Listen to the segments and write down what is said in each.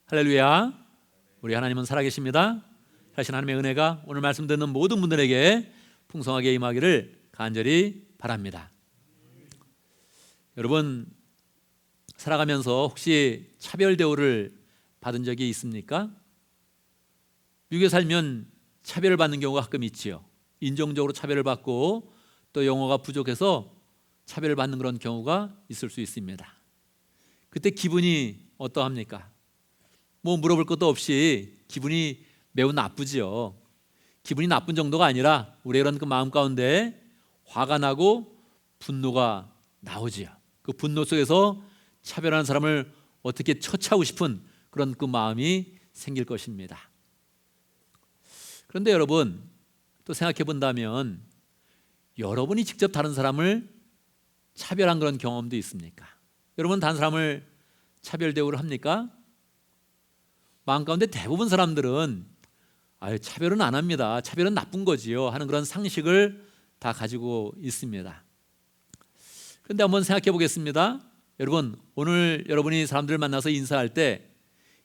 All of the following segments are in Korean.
할렐루야. 우리 하나님은 살아계십니다. 사실 하나님의 은혜가 오늘 말씀 듣는 모든 분들에게 풍성하게 임하기를 간절히 바랍니다. 여러분, 살아가면서 혹시 차별 대우를 받은 적이 있습니까? 미국에 살면 차별을 받는 경우가 가끔 있지요. 인종적으로 차별을 받고 또 영어가 부족해서 차별을 받는 그런 경우가 있을 수 있습니다. 그때 기분이 어떠합니까? 뭐 물어볼 것도 없이 기분이 매우 나쁘지요. 기분이 나쁜 정도가 아니라 우리의 그런 그 마음 가운데 화가 나고 분노가 나오지요. 그 분노 속에서 차별하는 사람을 어떻게 처치하고 싶은 그런 그 마음이 생길 것입니다. 그런데 여러분, 또 생각해 본다면 여러분이 직접 다른 사람을 차별한 그런 경험도 있습니까? 여러분, 다른 사람을 차별 대우를 합니까? 마음 가운데 대부분 사람들은 차별은 안 합니다. 차별은 나쁜 거지요 하는 그런 상식을 다 가지고 있습니다. 그런데 한번 생각해 보겠습니다. 여러분, 오늘 여러분이 사람들을 만나서 인사할 때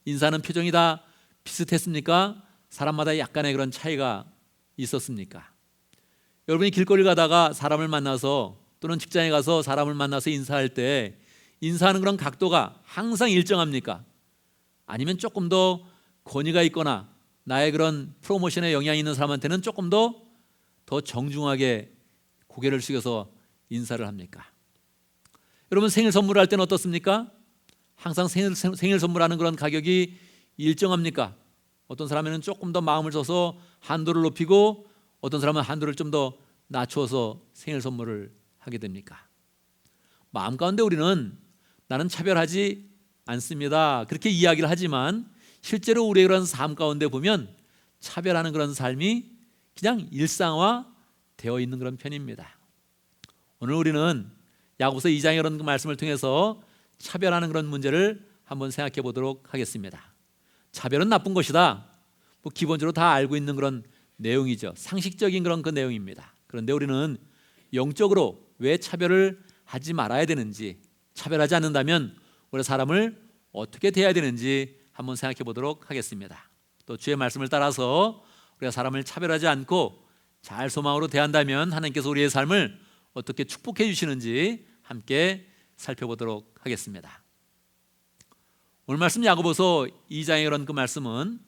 인사하는 표정이 다 비슷했습니까? 사람마다 약간의 그런 차이가 있었습니까? 여러분이 길거리 가다가 사람을 만나서 또는 직장에 가서 사람을 만나서 인사할 때 인사하는 그런 각도가 항상 일정합니까? 아니면 조금 더 권위가 있거나 나의 그런 프로모션에 영향이 있는 사람한테는 조금 더 정중하게 고개를 숙여서 인사를 합니까? 여러분, 생일 선물을 할 때는 어떻습니까? 항상 생일 선물하는 그런 가격이 일정합니까? 어떤 사람에는 조금 더 마음을 써서 한도를 높이고 어떤 사람은 한도를 좀 더 낮추어서 생일 선물을 하게 됩니까? 마음 가운데 우리는 나는 차별하지 않습니다, 그렇게 이야기를 하지만 실제로 우리의 그런 삶 가운데 보면 차별하는 그런 삶이 그냥 일상화되어 있는 그런 편입니다. 오늘 우리는 야고보서 2장의 그런 말씀을 통해서 차별하는 그런 문제를 한번 생각해 보도록 하겠습니다. 차별은 나쁜 것이다, 기본적으로 다 알고 있는 그런 내용이죠. 상식적인 그런 그 내용입니다. 그런데 우리는 영적으로 왜 차별을 하지 말아야 되는지, 차별하지 않는다면 우리 사람을 어떻게 대해야 되는지 한번 생각해 보도록 하겠습니다. 또 주의 말씀을 따라서 우리가 사람을 차별하지 않고 잘 소망으로 대한다면 하나님께서 우리의 삶을 어떻게 축복해 주시는지 함께 살펴보도록 하겠습니다. 오늘 말씀 야고보서 2장의 그런 그 말씀은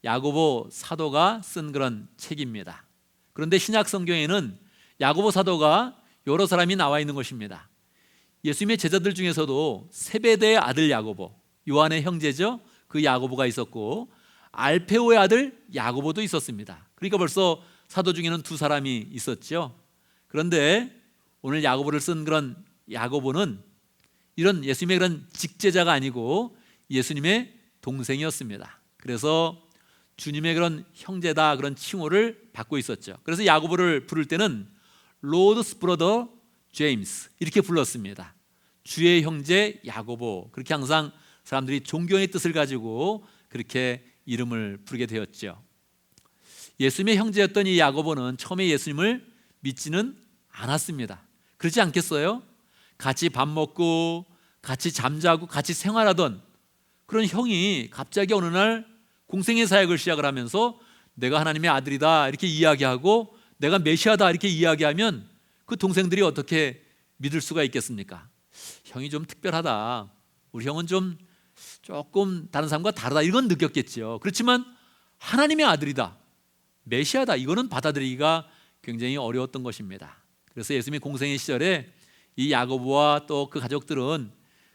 야고보 사도가 쓴 그런 책입니다. 그런데 신약 성경에는 야고보 사도가 여러 사람이 나와 있는 것입니다. 예수님의 제자들 중에서도 세베대의 아들 야고보, 요한의 형제죠, 그 야고보가 있었고 알페오의 아들 야고보도 있었습니다. 그러니까 벌써 사도 중에는 두 사람이 있었죠. 그런데 오늘 야고보를 쓴 그런 야고보는 이런 예수님의 그런 직제자가 아니고 예수님의 동생이었습니다. 그래서 주님의 그런 형제다 그런 칭호를 받고 있었죠. 그래서 야고보를 부를 때는 로드스 브러더 제임스 이렇게 불렀습니다. 주의 형제 야고보, 그렇게 항상 사람들이 존경의 뜻을 가지고 그렇게 이름을 부르게 되었죠. 예수님의 형제였던 이 야고보는 처음에 예수님을 믿지는 않았습니다. 그렇지 않겠어요? 같이 밥 먹고 같이 잠자고 같이 생활하던 그런 형이 갑자기 어느 날 공생의 사역을 시작을 하면서 내가 하나님의 아들이다 이렇게 이야기하고 내가 메시아다 이렇게 이야기하면 그 동생들이 어떻게 믿을 수가 있겠습니까? 형이 좀 특별하다, 우리 형은 좀 조금 다른 사람과 다르다, 이건 느꼈겠죠. 그렇지만 하나님의 아들이다, 메시아다, 이거는 받아들이기가 굉장히 어려웠던 것입니다. 그래서 예수님이 공생의 시절에 이 야고보와 또 그 가족들은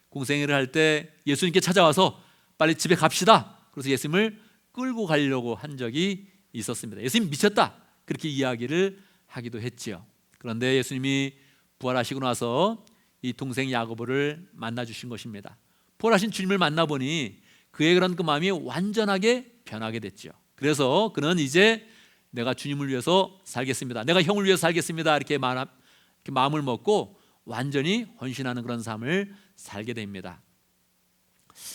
공생애를 할 때 예수님께 찾아와서 빨리 집에 갑시다, 그래서 예수님을 끌고 가려고 한 적이 있었습니다. 예수님 미쳤다 그렇게 이야기를 하기도 했지요. 그런데 예수님이 부활하시고 나서 이 동생 야고보를 만나 주신 것입니다. 부활하신 주님을 만나보니 그의 그런 그 마음이 완전하게 변하게 됐죠. 그래서 그는 이제 내가 주님을 위해서 살겠습니다, 내가 형을 위해서 살겠습니다 이렇게 마음을 먹고 완전히 헌신하는 그런 삶을 살게 됩니다.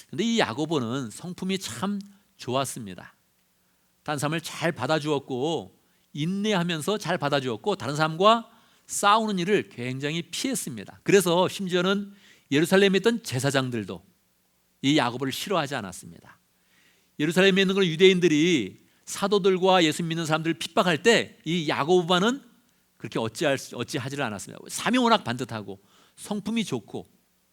그런데 이 야고보는 성품이 참 좋았습니다. 다른 사람을 잘 받아주었고 인내하면서 잘 받아주었고 다른 사람과 싸우는 일을 굉장히 피했습니다. 그래서 심지어는 예루살렘에 있던 제사장들도 이 야고보를 싫어하지 않았습니다. 예루살렘에 있는 그런 유대인들이 사도들과 예수 믿는 사람들을 핍박할 때 이 야고보반은 그렇게 어찌하지를 않았습니다. 사명 워낙 반듯하고 성품이 좋고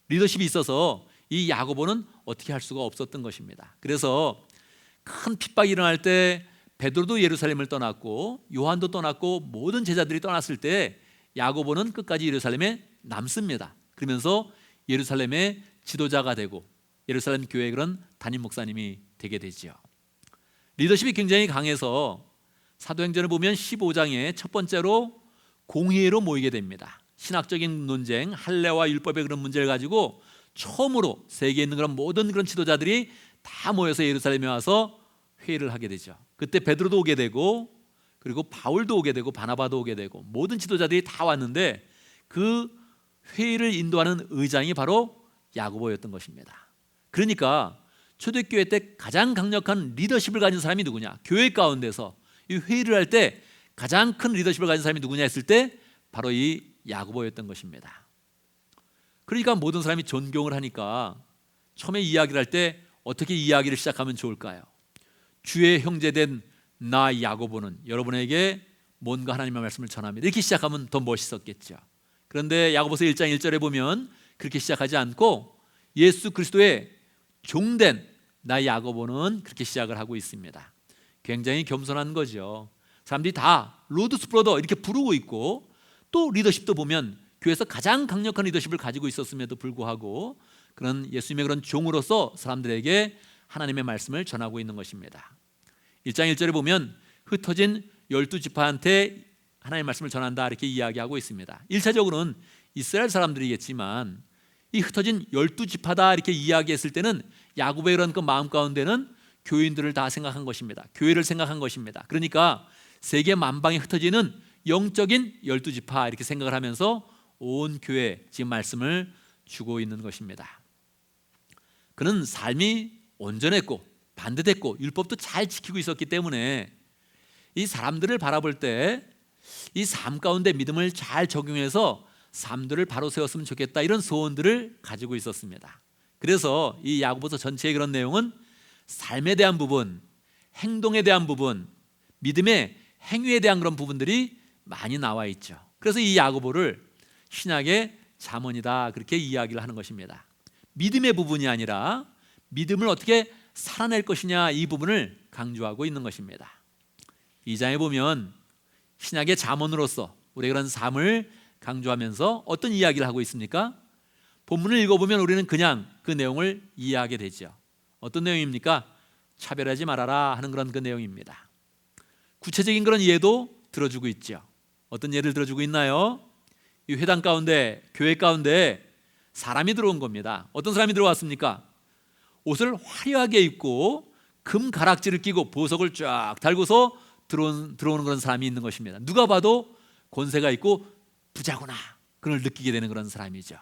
리더십이 있어서 이 야고보는 어떻게 할 수가 없었던 것입니다. 그래서 큰 핍박이 일어날 때 베드로도 예루살렘을 떠났고 요한도 떠났고 모든 제자들이 떠났을 때 야고보는 끝까지 예루살렘에 남습니다. 그러면서 예루살렘의 지도자가 되고 예루살렘 교회의 그런 담임 목사님이 되게 되지요. 리더십이 굉장히 강해서 사도행전을 보면 15장에 첫 번째로 공회로 모이게 됩니다. 신학적인 논쟁, 할례와 율법의 그런 문제를 가지고 처음으로 세계에 있는 그런 모든 그런 지도자들이 다 모여서 예루살렘에 와서 회의를 하게 되죠. 그때 베드로도 오게 되고 그리고 바울도 오게 되고 바나바도 오게 되고 모든 지도자들이 다 왔는데 그 회의를 인도하는 의장이 바로 야고보였던 것입니다. 그러니까 초대교회 때 가장 강력한 리더십을 가진 사람이 누구냐? 교회 가운데서 이 회의를 할 때 가장 큰 리더십을 가진 사람이 누구냐 했을 때 바로 이 야고보였던 것입니다. 그러니까 모든 사람이 존경을 하니까 처음에 이야기를 할 때 어떻게 이야기를 시작하면 좋을까요? 주의 형제된 나 야고보는 여러분에게 뭔가 하나님의 말씀을 전합니다. 이렇게 시작하면 더 멋있었겠죠. 그런데 야고보서 1장 1절에 보면 그렇게 시작하지 않고 예수 그리스도의 종된 나 야고보는 그렇게 시작을 하고 있습니다. 굉장히 겸손한 거죠. 사람들이 다 로드스 브로더 이렇게 부르고 있고 또 리더십도 보면 교회에서 가장 강력한 리더십을 가지고 있었음에도 불구하고 그런 예수님의 그런 종으로서 사람들에게 하나님의 말씀을 전하고 있는 것입니다. 1장 1절에 보면 흩어진 12지파한테 하나님의 말씀을 전한다 이렇게 이야기하고 있습니다. 1차적으로는 이스라엘 사람들이겠지만 이 흩어진 12지파다 이렇게 이야기했을 때는 야고보의 그런 그 마음 가운데는 교인들을 다 생각한 것입니다. 교회를 생각한 것입니다. 그러니까 세계 만방에 흩어지는 영적인 12지파 이렇게 생각을 하면서 온 교회 지금 말씀을 주고 있는 것입니다. 그는 삶이 온전했고 반듯했고 율법도 잘 지키고 있었기 때문에 이 사람들을 바라볼 때 이 삶 가운데 믿음을 잘 적용해서 삶들을 바로 세웠으면 좋겠다 이런 소원들을 가지고 있었습니다. 그래서 이 야고보서 전체의 그런 내용은 삶에 대한 부분, 행동에 대한 부분, 믿음의 행위에 대한 그런 부분들이 많이 나와 있죠. 그래서 이 야고보를 신약의 잠언이다 그렇게 이야기를 하는 것입니다. 믿음의 부분이 아니라 믿음을 어떻게 살아낼 것이냐 이 부분을 강조하고 있는 것입니다. 이 장에 보면 신약의 잠언으로서 우리의 그런 삶을 강조하면서 어떤 이야기를 하고 있습니까? 본문을 읽어보면 우리는 그냥 그 내용을 이해하게 되죠. 어떤 내용입니까? 차별하지 말아라 하는 그런 그 내용입니다. 구체적인 그런 예도 들어주고 있죠. 어떤 예를 들어주고 있나요? 이 회당 가운데, 교회 가운데 사람이 들어온 겁니다. 어떤 사람이 들어왔습니까? 옷을 화려하게 입고 금 가락지를 끼고 보석을 쫙 달고서 들어오는 그런 사람이 있는 것입니다. 누가 봐도 권세가 있고 부자구나 그걸 느끼게 되는 그런 사람이죠.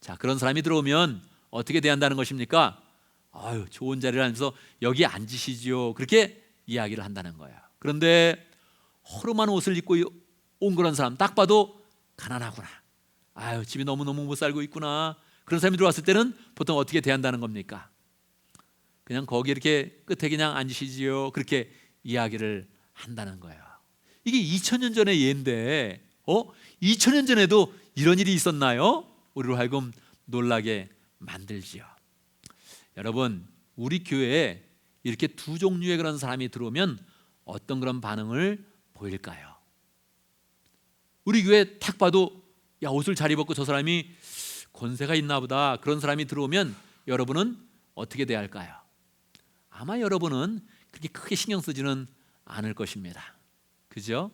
자, 그런 사람이 들어오면 어떻게 대한다는 것입니까? 아유, 좋은 자리를 하면서 여기 앉으시지요 그렇게 이야기를 한다는 거예요. 그런데 허름한 옷을 입고 온 그런 사람 딱 봐도 가난하구나, 아유 집이 너무너무 못 살고 있구나, 그런 사람이 들어왔을 때는 보통 어떻게 대한다는 겁니까? 그냥 거기 이렇게 끝에 그냥 앉으시지요 그렇게 이야기를 한다는 거예요. 이게 2000년 전의 예인데 2000년 전에도 이런 일이 있었나요? 우리로 하여금 놀라게 만들지요. 여러분, 우리 교회에 이렇게 두 종류의 그런 사람이 들어오면 어떤 그런 반응을 보일까요? 우리 교회 딱 봐도 야 옷을 잘 입었고 저 사람이 권세가 있나 보다 그런 사람이 들어오면 여러분은 어떻게 대할까요? 아마 여러분은 그렇게 크게 신경 쓰지는 않을 것입니다. 그죠?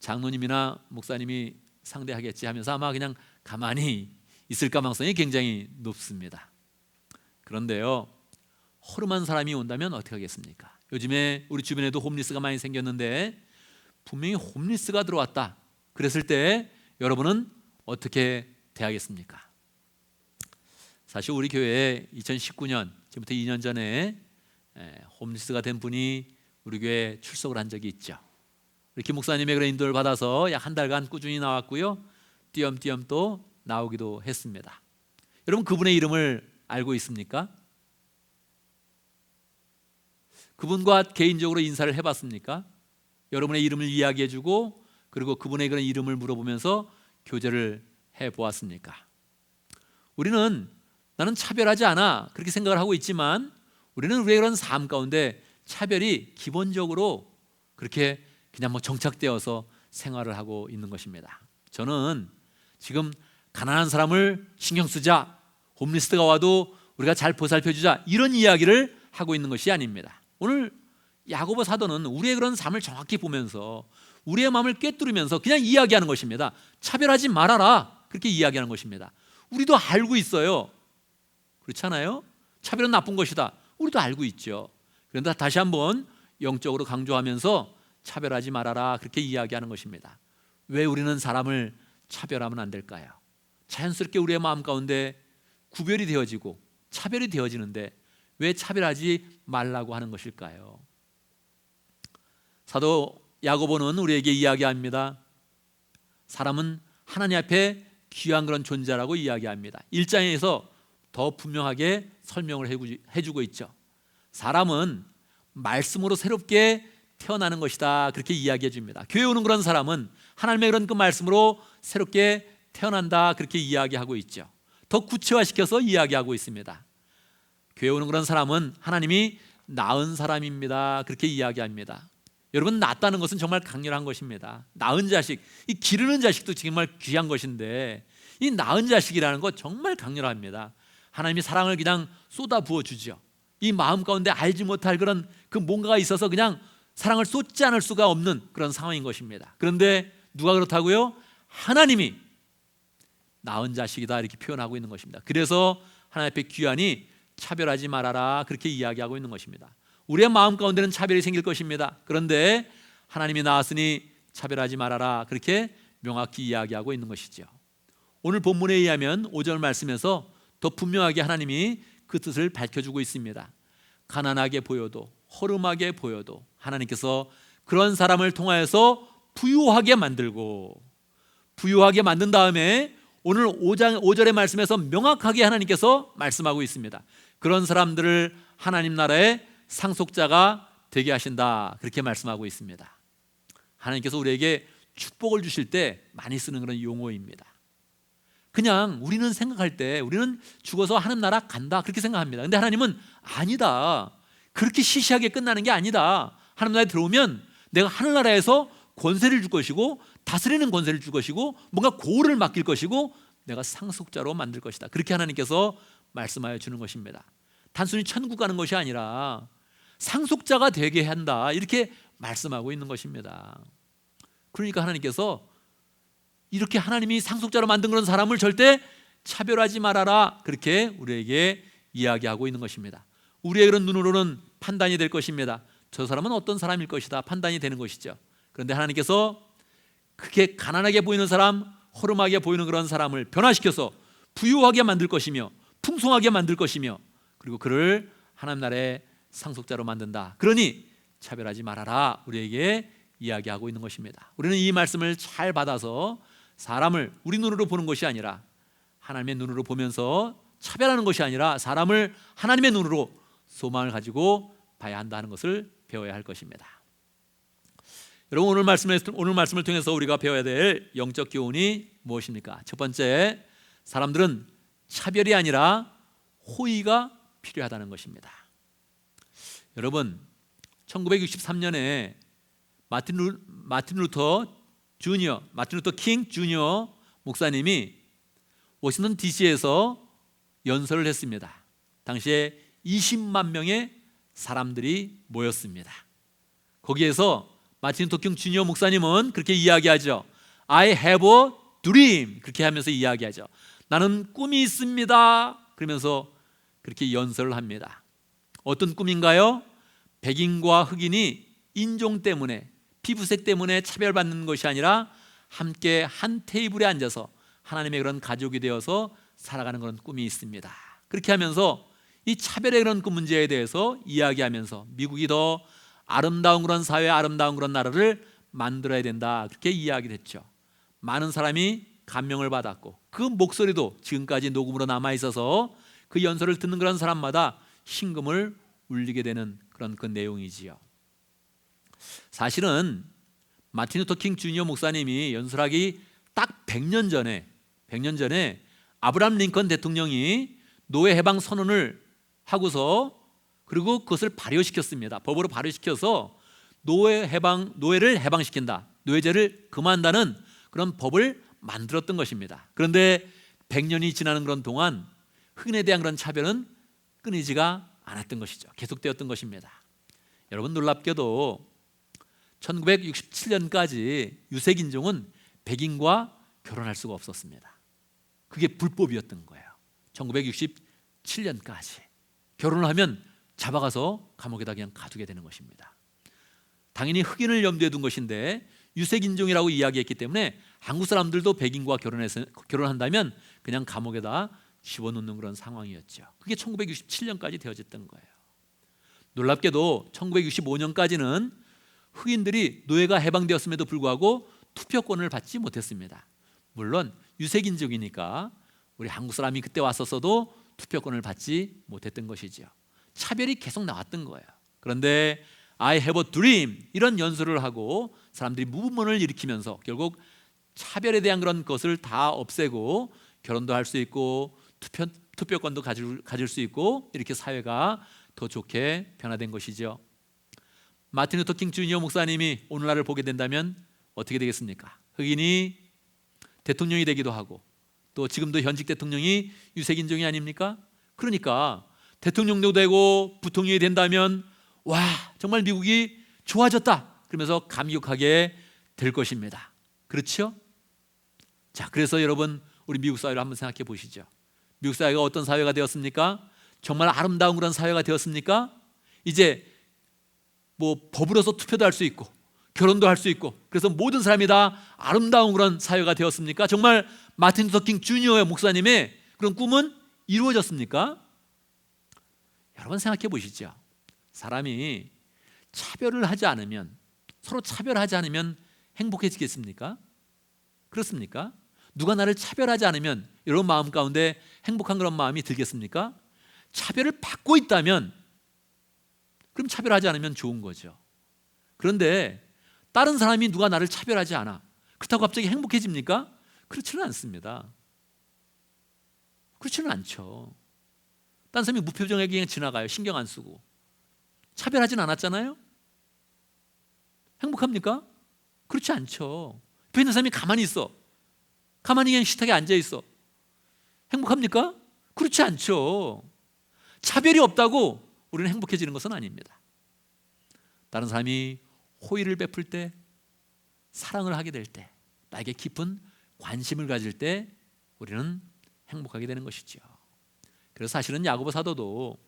장로님이나 목사님이 상대하겠지 하면서 아마 그냥 가만히 있을 가능성이 굉장히 높습니다. 그런데요, 허름한 사람이 온다면 어떻게 하겠습니까? 요즘에 우리 주변에도 홈리스가 많이 생겼는데 분명히 홈리스가 들어왔다 그랬을 때 여러분은 어떻게 대하겠습니까? 사실 우리 교회에 2019년 지금부터 2년 전에 홈리스가 된 분이 우리 교회에 출석을 한 적이 있죠. 우리 김 목사님의 그런 인도를 받아서 약 한 달간 꾸준히 나왔고요, 띄엄띄엄 또 나오기도 했습니다. 여러분 그분의 이름을 알고 있습니까? 그분과 개인적으로 인사를 해봤습니까? 여러분의 이름을 이야기해주고 그리고 그분의 그런 이름을 물어보면서 교제를 해보았습니까? 우리는 나는 차별하지 않아 그렇게 생각을 하고 있지만 우리는 우리의 그런 삶 가운데 차별이 기본적으로 그렇게 그냥 뭐 정착되어서 생활을 하고 있는 것입니다. 저는 지금 가난한 사람을 신경 쓰자, 홈리스트가 와도 우리가 잘 보살펴주자 이런 이야기를 하고 있는 것이 아닙니다. 오늘 야고보 사도는 우리의 그런 삶을 정확히 보면서 우리의 마음을 꿰뚫으면서 그냥 이야기하는 것입니다. 차별하지 말아라 그렇게 이야기하는 것입니다. 우리도 알고 있어요. 그렇잖아요? 차별은 나쁜 것이다. 우리도 알고 있죠. 그런데 다시 한번 영적으로 강조하면서 차별하지 말아라 그렇게 이야기하는 것입니다. 왜 우리는 사람을 차별하면 안 될까요? 자연스럽게 우리의 마음 가운데 구별이 되어지고 차별이 되어지는데 왜 차별하지 말라고 하는 것일까요? 사도 야고보는 우리에게 이야기합니다. 사람은 하나님 앞에 귀한 그런 존재라고 이야기합니다. 1장에서 더 분명하게 설명을 해주고 있죠. 사람은 말씀으로 새롭게 태어나는 것이다 그렇게 이야기해 줍니다. 교회 오는 그런 사람은 하나님의 그런 그 말씀으로 새롭게 태어난다 그렇게 이야기하고 있죠. 더 구체화시켜서 이야기하고 있습니다. 교회 오는 그런 사람은 하나님이 낳은 사람입니다 그렇게 이야기합니다. 여러분, 낳았다는 것은 정말 강렬한 것입니다. 낳은 자식, 이 기르는 자식도 정말 귀한 것인데 이 낳은 자식이라는 것 정말 강렬합니다. 하나님이 사랑을 그냥 쏟아 부어 주죠. 이 마음 가운데 알지 못할 그런 그 뭔가가 있어서 그냥 사랑을 쏟지 않을 수가 없는 그런 상황인 것입니다. 그런데 누가 그렇다고요? 하나님이 낳은 자식이다 이렇게 표현하고 있는 것입니다. 그래서 하나님 앞에 귀하니 차별하지 말아라 그렇게 이야기하고 있는 것입니다. 우리의 마음 가운데는 차별이 생길 것입니다. 그런데 하나님이 낳았으니 차별하지 말아라 그렇게 명확히 이야기하고 있는 것이죠. 오늘 본문에 의하면 5절 말씀에서 더 분명하게 하나님이 그 뜻을 밝혀주고 있습니다. 가난하게 보여도 허름하게 보여도 하나님께서 그런 사람을 통하여서 부유하게 만들고 부유하게 만든 다음에 오늘 5절의 말씀에서 명확하게 하나님께서 말씀하고 있습니다. 그런 사람들을 하나님 나라의 상속자가 되게 하신다 그렇게 말씀하고 있습니다. 하나님께서 우리에게 축복을 주실 때 많이 쓰는 그런 용어입니다. 그냥 우리는 생각할 때 우리는 죽어서 하나님 나라 간다 그렇게 생각합니다. 근데 하나님은 아니다, 그렇게 시시하게 끝나는 게 아니다. 하나님 나라에 들어오면 내가 하늘나라에서 권세를 줄 것이고 다스리는 권세를 줄 것이고 뭔가 고을을 맡길 것이고 내가 상속자로 만들 것이다 그렇게 하나님께서 말씀하여 주는 것입니다. 단순히 천국 가는 것이 아니라 상속자가 되게 한다 이렇게 말씀하고 있는 것입니다. 그러니까 하나님께서 이렇게 하나님이 상속자로 만든 그런 사람을 절대 차별하지 말아라 그렇게 우리에게 이야기하고 있는 것입니다. 우리의 그런 눈으로는 판단이 될 것입니다. 저 사람은 어떤 사람일 것이다 판단이 되는 것이죠. 그런데 하나님께서 그렇게 가난하게 보이는 사람, 허름하게 보이는 그런 사람을 변화시켜서 부유하게 만들 것이며 풍성하게 만들 것이며 그리고 그를 하나님 나라의 상속자로 만든다. 그러니 차별하지 말아라 우리에게 이야기하고 있는 것입니다. 우리는 이 말씀을 잘 받아서 사람을 우리 눈으로 보는 것이 아니라 하나님의 눈으로 보면서 차별하는 것이 아니라 사람을 하나님의 눈으로 소망을 가지고 봐야 한다는 것을 배워야 할 것입니다. 여러분, 오늘 말씀을 통해서 우리가 배워야 될 영적 교훈이 무엇입니까? 첫 번째, 사람들은 차별이 아니라 호의가 필요하다는 것입니다. 여러분, 1963년에 마틴 루터 킹 주니어 목사님이 워싱턴 DC에서 연설을 했습니다. 당시에 20만 명의 사람들이 모였습니다. 거기에서 마틴 루터 킹 주니어 목사님은 그렇게 이야기하죠. I have a dream 그렇게 하면서 이야기하죠. 나는 꿈이 있습니다 그러면서 그렇게 연설을 합니다. 어떤 꿈인가요? 백인과 흑인이 인종 때문에 피부색 때문에 차별받는 것이 아니라 함께 한 테이블에 앉아서 하나님의 그런 가족이 되어서 살아가는 그런 꿈이 있습니다. 그렇게 하면서 이 차별의 그런 그 문제에 대해서 이야기하면서 미국이 더 아름다운 그런 사회, 아름다운 그런 나라를 만들어야 된다 그렇게 이야기를 했죠. 많은 사람이 감명을 받았고 그 목소리도 지금까지 녹음으로 남아 있어서 그 연설을 듣는 그런 사람마다 심금을 울리게 되는 그런 그 내용이지요. 사실은 마틴 루터 킹 주니어 목사님이 연설하기 딱 100년 전에 아브라함 링컨 대통령이 노예 해방 선언을 하고서 그리고 그것을 발효시켰습니다. 법으로 발효시켜서 노예를 해방시킨다, 노예제를 금한다는 그런 법을 만들었던 것입니다. 그런데 100년이 지나는 그런 동안 흑인에 대한 그런 차별은 끊이지가 않았던 것이죠. 계속되었던 것입니다. 여러분, 놀랍게도 1967년까지 유색인종은 백인과 결혼할 수가 없었습니다. 그게 불법이었던 거예요. 1967년까지 결혼을 하면 잡아가서 감옥에다 그냥 가두게 되는 것입니다. 당연히 흑인을 염두에 둔 것인데 유색인종이라고 이야기했기 때문에 한국 사람들도 백인과 결혼한다면 그냥 감옥에다 집어넣는 그런 상황이었죠. 그게 1967년까지 되어졌던 거예요. 놀랍게도 1965년까지는 흑인들이 노예가 해방되었음에도 불구하고 투표권을 받지 못했습니다. 물론 유색인종이니까 우리 한국 사람이 그때 왔었어도 투표권을 받지 못했던 것이죠. 차별이 계속 나왔던 거예요. 그런데 I have a dream 이런 연설을 하고 사람들이 무브먼을 일으키면서 결국 차별에 대한 그런 것을 다 없애고 결혼도 할 수 있고 투표권도 가질 수 있고 이렇게 사회가 더 좋게 변화된 것이죠. 마틴 루터 킹 주니어 목사님이 오늘날을 보게 된다면 어떻게 되겠습니까? 흑인이 대통령이 되기도 하고 또 지금도 현직 대통령이 유색인종이 아닙니까? 그러니까 대통령도 되고 부통령이 된다면 와, 정말 미국이 좋아졌다 그러면서 감격하게 될 것입니다. 그렇죠? 자, 그래서 여러분, 우리 미국 사회를 한번 생각해 보시죠. 미국 사회가 어떤 사회가 되었습니까? 정말 아름다운 그런 사회가 되었습니까? 이제 뭐 법으로서 투표도 할 수 있고 결혼도 할 수 있고 그래서 모든 사람이 다 아름다운 그런 사회가 되었습니까? 정말 마틴 루터 킹 주니어의 목사님의 그런 꿈은 이루어졌습니까? 여러분 생각해 보시죠. 사람이 차별을 하지 않으면, 서로 차별하지 않으면 행복해지겠습니까? 그렇습니까? 누가 나를 차별하지 않으면 이런 마음 가운데 행복한 그런 마음이 들겠습니까? 차별을 받고 있다면 그럼 차별하지 않으면 좋은 거죠. 그런데 다른 사람이 누가 나를 차별하지 않아, 그렇다고 갑자기 행복해집니까? 그렇지는 않습니다. 그렇지는 않죠. 다른 사람이 무표정하게 그냥 지나가요. 신경 안 쓰고. 차별하진 않았잖아요. 행복합니까? 그렇지 않죠. 옆에 있는 사람이 가만히 있어. 가만히 그냥 식탁에 앉아 있어. 행복합니까? 그렇지 않죠. 차별이 없다고 우리는 행복해지는 것은 아닙니다. 다른 사람이 호의를 베풀 때, 사랑을 하게 될 때, 나에게 깊은 관심을 가질 때 우리는 행복하게 되는 것이죠. 그래서 사실은 야고보 사도도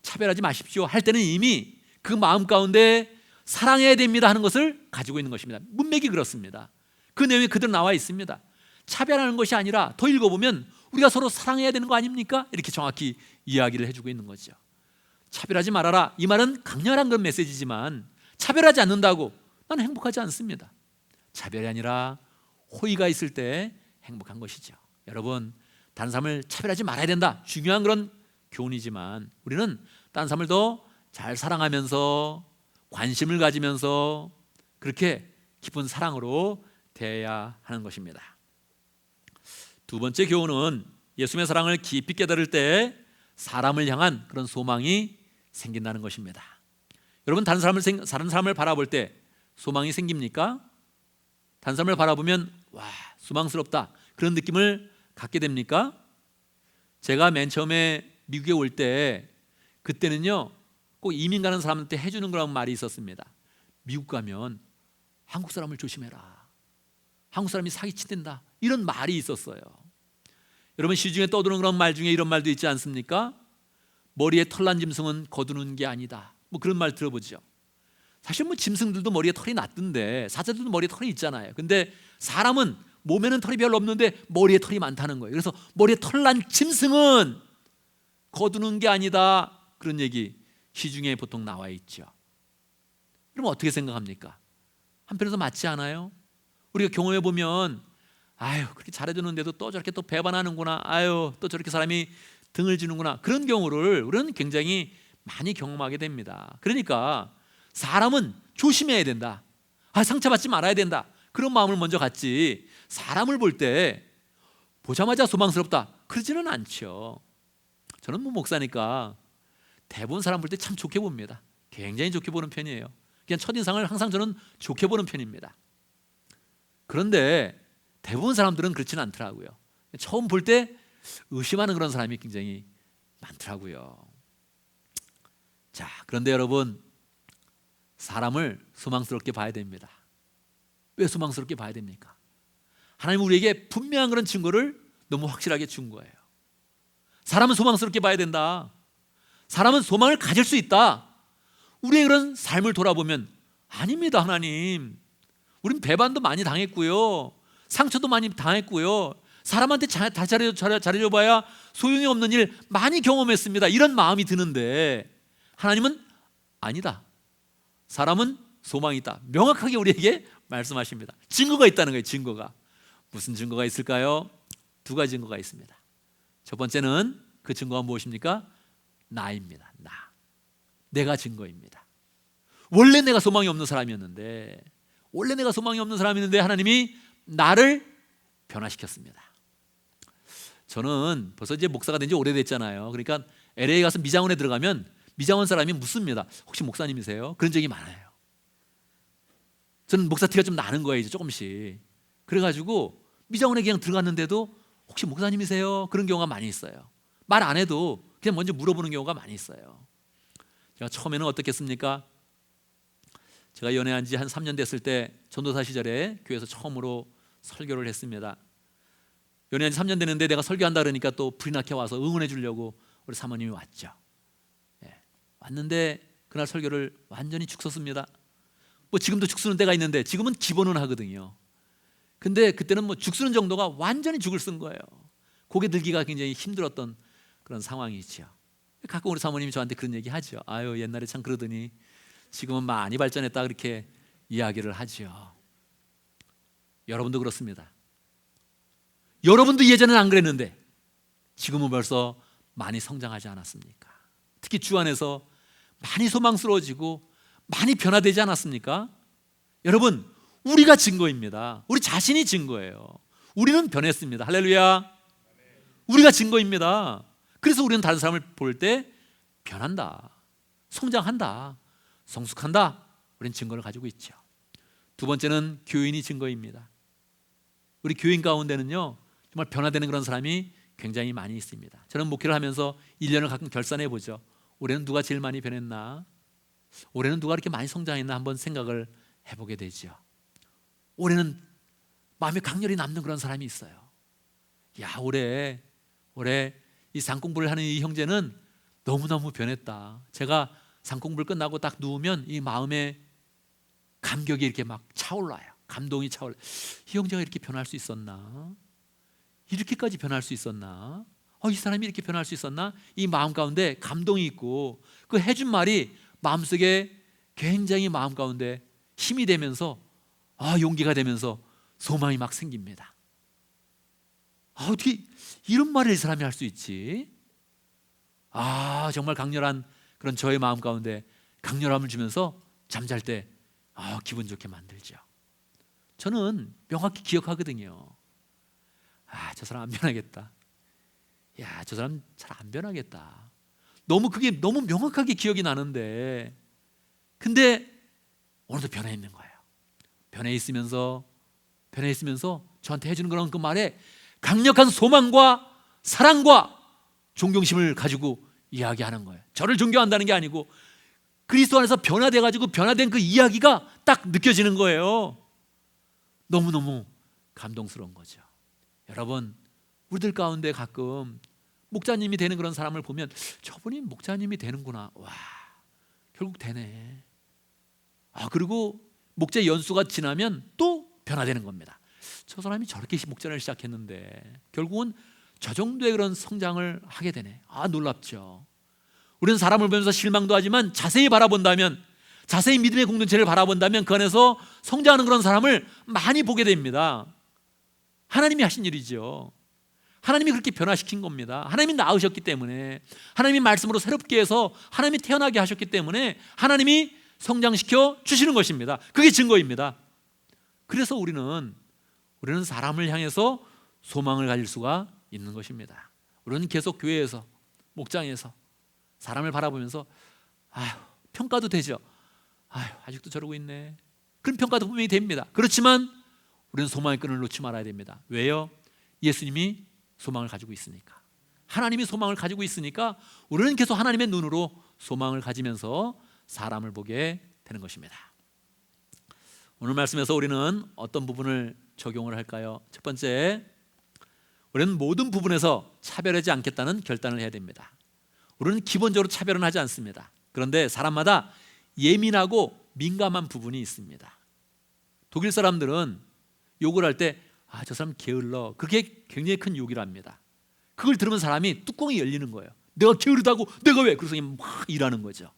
차별하지 마십시오 할 때는 이미 그 마음 가운데 사랑해야 됩니다 하는 것을 가지고 있는 것입니다. 문맥이 그렇습니다. 그 내용이 그대로 나와 있습니다. 차별하는 것이 아니라 더 읽어보면 우리가 서로 사랑해야 되는 거 아닙니까? 이렇게 정확히 이야기를 해주고 있는 거죠. 차별하지 말아라, 이 말은 강렬한 그런 메시지지만 차별하지 않는다고 나는 행복하지 않습니다. 차별이 아니라 호의가 있을 때 행복한 것이죠. 여러분, 다른 사람을 차별하지 말아야 된다, 중요한 그런 교훈이지만 우리는 다른 사람을 더 잘 사랑하면서 관심을 가지면서 그렇게 깊은 사랑으로 대해야 하는 것입니다. 두 번째 교훈은 예수님의 사랑을 깊이 깨달을 때 사람을 향한 그런 소망이 생긴다는 것입니다. 여러분, 다른 사람을 바라볼 때 소망이 생깁니까? 다른 사람을 바라보면 와, 소망스럽다 그런 느낌을 갖게 됩니까? 제가 맨 처음에 미국에 올 때 그때는요 꼭 이민 가는 사람한테 해주는 그런 말이 있었습니다. 미국 가면 한국 사람을 조심해라, 한국 사람이 사기친댄다, 이런 말이 있었어요. 여러분, 시중에 떠도는 그런 말 중에 이런 말도 있지 않습니까? 머리에 털난 짐승은 거두는 게 아니다, 뭐 그런 말 들어보죠. 사실 뭐 짐승들도 머리에 털이 났던데, 사자들도 머리에 털이 있잖아요. 근데 사람은 몸에는 털이 별로 없는데 머리에 털이 많다는 거예요. 그래서 머리에 털난 짐승은 거두는 게 아니다, 그런 얘기 시중에 보통 나와 있죠. 그럼 어떻게 생각합니까? 한편에서 맞지 않아요? 우리가 경험해 보면 아유, 그렇게 잘해주는데도 또 저렇게 또 배반하는구나, 아유 또 저렇게 사람이 등을 지는구나, 그런 경우를 우리는 굉장히 많이 경험하게 됩니다. 그러니까 사람은 조심해야 된다. 상처받지 말아야 된다. 그런 마음을 먼저 갖지, 사람을 볼 때 보자마자 소망스럽다 그러지는 않죠. 저는 목사니까 대부분 사람 볼 때 참 좋게 봅니다. 굉장히 좋게 보는 편이에요. 그냥 첫인상을 항상 저는 좋게 보는 편입니다. 그런데 대부분 사람들은 그렇지는 않더라고요. 처음 볼 때 의심하는 그런 사람이 굉장히 많더라고요. 자, 그런데 여러분, 사람을 소망스럽게 봐야 됩니다. 왜 소망스럽게 봐야 됩니까? 하나님은 우리에게 분명한 그런 증거를 너무 확실하게 준 거예요. 사람은 소망스럽게 봐야 된다. 사람은 소망을 가질 수 있다. 우리의 그런 삶을 돌아보면 아닙니다. 하나님, 우린 배반도 많이 당했고요, 상처도 많이 당했고요, 사람한테 다 잘해줘봐야 소용이 없는 일 많이 경험했습니다. 이런 마음이 드는데 하나님은 아니다. 사람은 소망이 있다. 명확하게 우리에게 말씀하십니다. 증거가 있다는 거예요. 증거가. 무슨 증거가 있을까요? 두 가지 증거가 있습니다. 첫 번째는 그 증거가 무엇입니까? 나입니다. 내가 증거입니다. 원래 내가 소망이 없는 사람이었는데 하나님이 나를 변화시켰습니다. 저는 벌써 이제 목사가 된 지 오래됐잖아요. 그러니까 LA 가서 미장원에 들어가면 미장원 사람이 묻습니다. 혹시 목사님이세요? 그런 적이 많아요. 저는 목사 티가 좀 나는 거예요, 이제 조금씩. 그래가지고 미장원에 그냥 들어갔는데도 혹시 목사님이세요? 그런 경우가 많이 있어요. 말 안 해도 그냥 먼저 물어보는 경우가 많이 있어요. 제가 처음에는 어떻겠습니까? 제가 연애한 지 한 3년 됐을 때 전도사 시절에 교회에서 처음으로 설교를 했습니다. 연애한 지 3년 됐는데 내가 설교한다 그러니까 또 불이 나게 와서 응원해 주려고 우리 사모님이 왔죠. 왔는데 그날 설교를 완전히 죽 썼습니다. 지금도 죽 쓰는 때가 있는데 지금은 기본은 하거든요. 근데 그때는 죽 쓰는 정도가 완전히 죽을 쓴 거예요. 고개 들기가 굉장히 힘들었던 그런 상황이죠. 가끔 우리 사모님이 저한테 그런 얘기 하죠. 아유, 옛날에 참 그러더니 지금은 많이 발전했다, 그렇게 이야기를 하죠. 여러분도 그렇습니다. 여러분도 예전에는 안 그랬는데 지금은 벌써 많이 성장하지 않았습니까? 특히 주 안에서 많이 소망스러워지고 많이 변화되지 않았습니까? 여러분, 우리가 증거입니다. 우리 자신이 증거예요. 우리는 변했습니다. 할렐루야. 우리가 증거입니다. 그래서 우리는 다른 사람을 볼 때 변한다, 성장한다, 성숙한다. 우리는 증거를 가지고 있죠. 두 번째는 교인이 증거입니다. 우리 교인 가운데는요, 정말 변화되는 그런 사람이 굉장히 많이 있습니다. 저는 목회를 하면서 1년을 가끔 결산해 보죠. 올해는 누가 제일 많이 변했나? 올해는 누가 이렇게 많이 성장했나? 한번 생각을 해보게 되죠. 올해는 마음에 강렬히 남는 그런 사람이 있어요. 야, 올해 이 상공부를 하는 이 형제는 너무너무 변했다. 제가 상공부를 끝나고 딱 누우면 이 마음에 감격이 이렇게 막 차올라요. 감동이 차올라요. 이 형제가 이렇게 변할 수 있었나? 이렇게까지 변할 수 있었나? 이 사람이 이렇게 변할 수 있었나? 이 마음 가운데 감동이 있고, 그 해준 말이 마음속에 굉장히 마음 가운데 힘이 되면서 용기가 되면서 소망이 막 생깁니다. 어떻게 이런 말을 이 사람이 할 수 있지? 정말 강렬한 그런 저의 마음 가운데 강렬함을 주면서 잠잘 때 기분 좋게 만들죠. 저는 명확히 기억하거든요. 저 사람 안 변하겠다. 저 사람 잘 안 변하겠다. 그게 너무 명확하게 기억이 나는데, 근데 오늘도 변해 있는 거예요. 변해 있으면서 저한테 해주는 그런 그 말에 강력한 소망과 사랑과 존경심을 가지고 이야기하는 거예요. 저를 존경한다는 게 아니고 그리스도 안에서 변화돼가지고 변화된 그 이야기가 딱 느껴지는 거예요. 너무너무 감동스러운 거죠. 여러분, 우리들 가운데 가끔 목자님이 되는 그런 사람을 보면 저분이 목자님이 되는구나. 와, 결국 되네. 그리고 목자 연수가 지나면 또 변화되는 겁니다. 저 사람이 저렇게 목자를 시작했는데 결국은 저 정도의 그런 성장을 하게 되네. 놀랍죠. 우리는 사람을 보면서 실망도 하지만 자세히 바라본다면, 자세히 믿음의 공동체를 바라본다면 그 안에서 성장하는 그런 사람을 많이 보게 됩니다. 하나님이 하신 일이죠. 하나님이 그렇게 변화시킨 겁니다. 하나님이 낳으셨기 때문에, 하나님이 말씀으로 새롭게 해서 하나님이 태어나게 하셨기 때문에 하나님이 성장시켜 주시는 것입니다. 그게 증거입니다. 그래서 우리는 사람을 향해서 소망을 가질 수가 있는 것입니다. 우리는 계속 교회에서, 목장에서 사람을 바라보면서 아휴, 평가도 되죠. 아휴, 아직도 저러고 있네. 그런 평가도 분명히 됩니다. 그렇지만 우리는 소망의 끈을 놓지 말아야 됩니다. 왜요? 예수님이 소망을 가지고 있으니까. 하나님이 소망을 가지고 있으니까 우리는 계속 하나님의 눈으로 소망을 가지면서 사람을 보게 되는 것입니다. 오늘 말씀에서 우리는 어떤 부분을 적용을 할까요? 첫 번째, 우리는 모든 부분에서 차별하지 않겠다는 결단을 해야 됩니다. 우리는 기본적으로 차별은 하지 않습니다. 그런데 사람마다 예민하고 민감한 부분이 있습니다. 독일 사람들은 욕을 할 때 저 사람 게을러, 그게 굉장히 큰 욕이랍니다. 그걸 들으면 사람이 뚜껑이 열리는 거예요. 내가 게으르다고, 내가 왜? 그래서 막 일하는 거죠.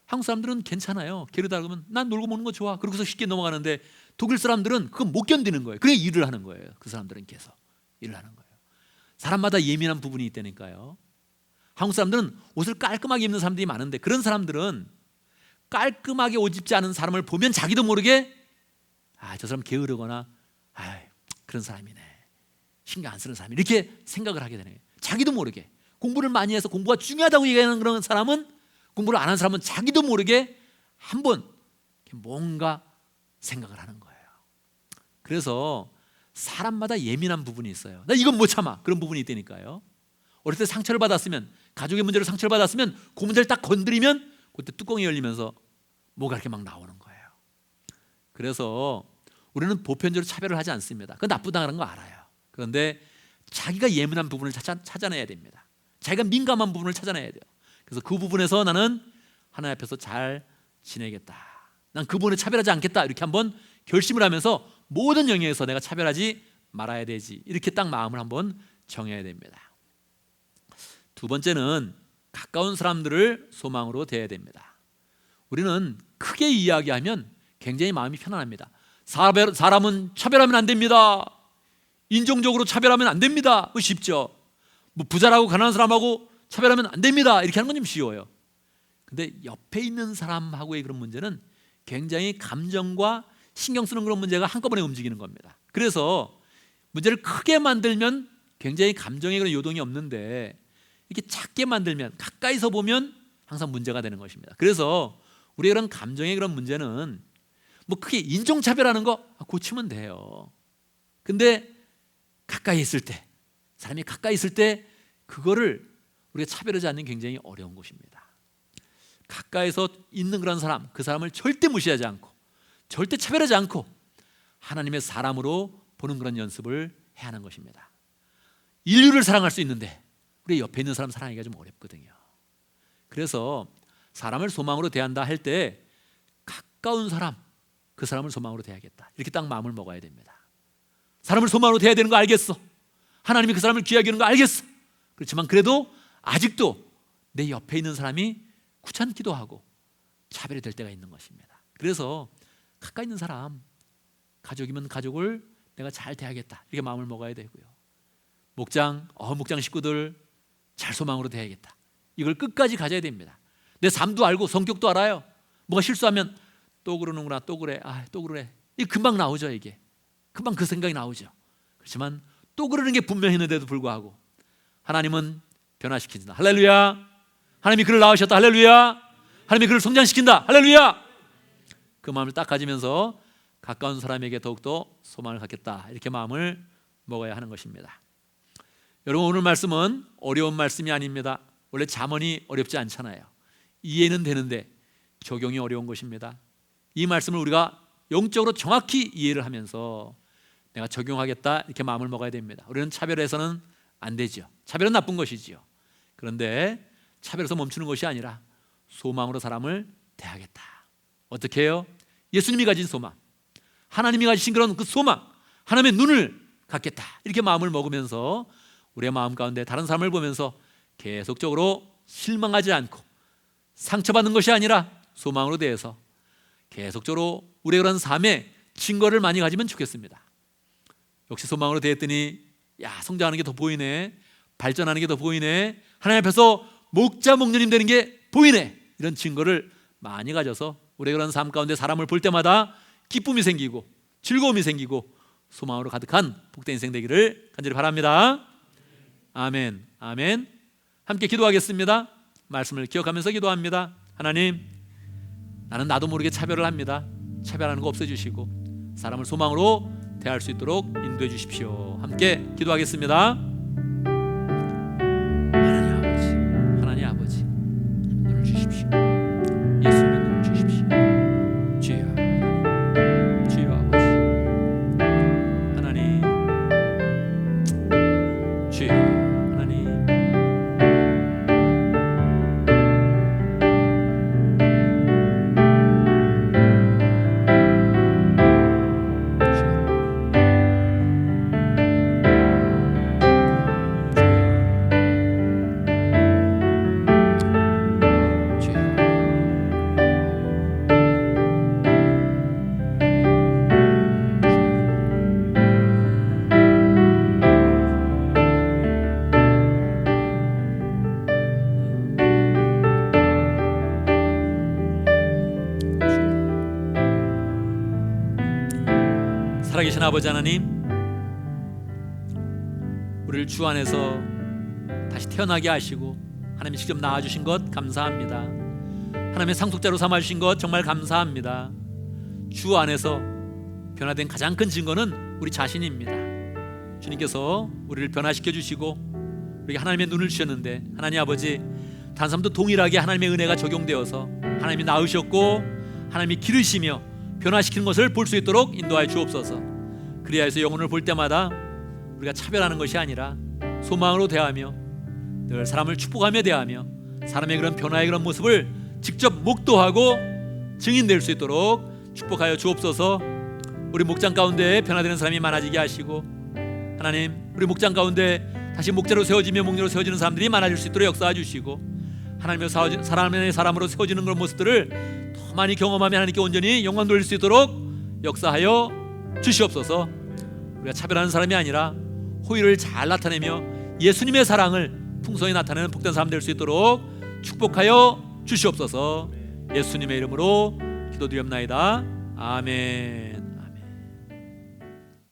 한국 사람들은 괜찮아요. 게으르다 그러면 난 놀고 먹는 거 좋아, 그러고서 쉽게 넘어가는데 독일 사람들은 그거 못 견디는 거예요. 그래 일을 하는 거예요. 그 사람들은 계속 일을 하는 거예요. 사람마다 예민한 부분이 있다니까요. 한국 사람들은 옷을 깔끔하게 입는 사람들이 많은데 그런 사람들은 깔끔하게 옷 입지 않은 사람을 보면 자기도 모르게 저 사람 게으르거나 그런 사람이네, 신경 안 쓰는 사람이, 이렇게 생각을 하게 되는 거예요. 자기도 모르게 공부를 많이 해서 공부가 중요하다고 얘기하는 그런 사람은, 공부를 안 한 사람은 자기도 모르게 한번 뭔가 생각을 하는 거예요. 그래서 사람마다 예민한 부분이 있어요. 나 이건 못 참아, 그런 부분이 있다니까요. 어릴 때 상처를 받았으면, 가족의 문제로 상처를 받았으면 그 문제를 딱 건드리면 그때 뚜껑이 열리면서 뭐가 이렇게 막 나오는 거예요. 그래서 우리는 보편적으로 차별을 하지 않습니다. 그건 나쁘다는 거 알아요. 그런데 자기가 예민한 부분을 찾아내야 됩니다. 자기가 민감한 부분을 찾아내야 돼요. 그래서 그 부분에서 나는 하나님 앞에서 잘 지내겠다, 난 그 부분에 차별하지 않겠다, 이렇게 한번 결심을 하면서 모든 영역에서 내가 차별하지 말아야 되지, 이렇게 딱 마음을 한번 정해야 됩니다. 두 번째는 가까운 사람들을 소망으로 대해야 됩니다. 우리는 크게 이야기하면 굉장히 마음이 편안합니다. 사람은 차별하면 안 됩니다. 인종적으로 차별하면 안 됩니다. 쉽죠. 부자라고 가난한 사람하고 차별하면 안 됩니다, 이렇게 하는 건 좀 쉬워요. 근데 옆에 있는 사람하고의 그런 문제는 굉장히 감정과 신경 쓰는 그런 문제가 한꺼번에 움직이는 겁니다. 그래서 문제를 크게 만들면 굉장히 감정의 그런 요동이 없는데, 이렇게 작게 만들면, 가까이서 보면 항상 문제가 되는 것입니다. 그래서 우리의 그런 감정의 그런 문제는 크게 인종차별하는 거 고치면 돼요. 근데 가까이 있을 때, 사람이 가까이 있을 때 그거를 우리가 차별하지 않는 굉장히 어려운 것입니다. 가까이서 있는 그런 사람, 그 사람을 절대 무시하지 않고 절대 차별하지 않고 하나님의 사람으로 보는 그런 연습을 해야 하는 것입니다. 인류를 사랑할 수 있는데 우리 옆에 있는 사람 사랑하기가 좀 어렵거든요. 그래서 사람을 소망으로 대한다 할 때 가까운 사람, 그 사람을 소망으로 대하겠다, 이렇게 딱 마음을 먹어야 됩니다. 사람을 소망으로 대해야 되는 거 알겠어. 하나님이 그 사람을 귀하게 여기는 거 알겠어. 그렇지만 그래도 아직도 내 옆에 있는 사람이 귀찮기도 하고 차별이 될 때가 있는 것입니다. 그래서 가까이 있는 사람, 가족이면 가족을 내가 잘 대하겠다, 이렇게 마음을 먹어야 되고요. 목장 식구들 잘 소망으로 대하겠다, 이걸 끝까지 가져야 됩니다. 내 삶도 알고 성격도 알아요. 뭐가 실수하면 또 그러는구나, 또 그래, 또 그래, 이게 금방 나오죠. 이게 금방 그 생각이 나오죠. 그렇지만 또 그러는 게 분명했는데도 불구하고 하나님은 변화시킨다. 할렐루야. 하나님이 그를 낳으셨다. 할렐루야. 하나님이 그를 성장시킨다. 할렐루야. 그 마음을 딱 가지면서 가까운 사람에게 더욱더 소망을 갖겠다, 이렇게 마음을 먹어야 하는 것입니다. 여러분, 오늘 말씀은 어려운 말씀이 아닙니다. 원래 잠언이 어렵지 않잖아요. 이해는 되는데 적용이 어려운 것입니다. 이 말씀을 우리가 영적으로 정확히 이해를 하면서 내가 적용하겠다, 이렇게 마음을 먹어야 됩니다. 우리는 차별해서는 안 되죠. 차별은 나쁜 것이지요. 그런데 차별에서 멈추는 것이 아니라 소망으로 사람을 대하겠다. 어떻게 해요? 예수님이 가진 소망, 하나님이 가지신 그런 그 소망, 하나님의 눈을 갖겠다, 이렇게 마음을 먹으면서 우리의 마음 가운데 다른 사람을 보면서 계속적으로 실망하지 않고 상처받는 것이 아니라 소망으로 대해서 계속적으로 우리의 그런 삶에 증거를 많이 가지면 좋겠습니다. 역시 소망으로 대했더니 야, 성장하는 게 더 보이네, 발전하는 게 더 보이네, 하나님 앞에서 목자 목녀님 되는 게 보이네, 이런 증거를 많이 가져서 우리 그런 삶 가운데 사람을 볼 때마다 기쁨이 생기고 즐거움이 생기고 소망으로 가득한 복된 인생 되기를 간절히 바랍니다. 아멘. 아멘. 함께 기도하겠습니다. 말씀을 기억하면서 기도합니다. 하나님, 나는 나도 모르게 차별을 합니다. 차별하는 거 없애주시고 사람을 소망으로 대할 수 있도록 인도해 주십시오. 함께 기도하겠습니다. 하나님 아버지, 눈을 주십시오. 예수님의 눈을 주십시오. 주여, 주여 아버지, 하나님, 주여 하나님, 살아계신 아버지 하나님, 우리를 주 안에서 다시 태어나게 하시고 하나님이 직접 낳아주신 것 감사합니다. 하나님의 상속자로 삼아주신 것 정말 감사합니다. 주 안에서 변화된 가장 큰 증거는 우리 자신입니다. 주님께서 우리를 변화시켜 주시고 우리에게 하나님의 눈을 주셨는데, 하나님 아버지, 다른 사람도 동일하게 하나님의 은혜가 적용되어서 하나님이 낳으셨고 하나님이 기르시며 변화시키는 것을 볼 수 있도록 인도하여 주옵소서. 그리하여 해서 영혼을 볼 때마다 우리가 차별하는 것이 아니라 소망으로 대하며 늘 사람을 축복하며 대하며 사람의 그런 변화의 그런 모습을 직접 목도하고 증인될 수 있도록 축복하여 주옵소서. 우리 목장 가운데 변화되는 사람이 많아지게 하시고, 하나님, 우리 목장 가운데 다시 목자로 세워지며 목녀로 세워지는 사람들이 많아질 수 있도록 역사해 주시고, 하나님의 사람의 사람으로 세워지는 그런 모습들을 더 많이 경험하며 하나님께 온전히 영광 돌릴 수 있도록 역사하여 주시옵소서. 우리가 차별하는 사람이 아니라 호의를 잘 나타내며 예수님의 사랑을 풍성히 나타내는 복된 사람 될 수 있도록 축복하여 주시옵소서. 예수님의 이름으로 기도드리옵나이다. 아멘.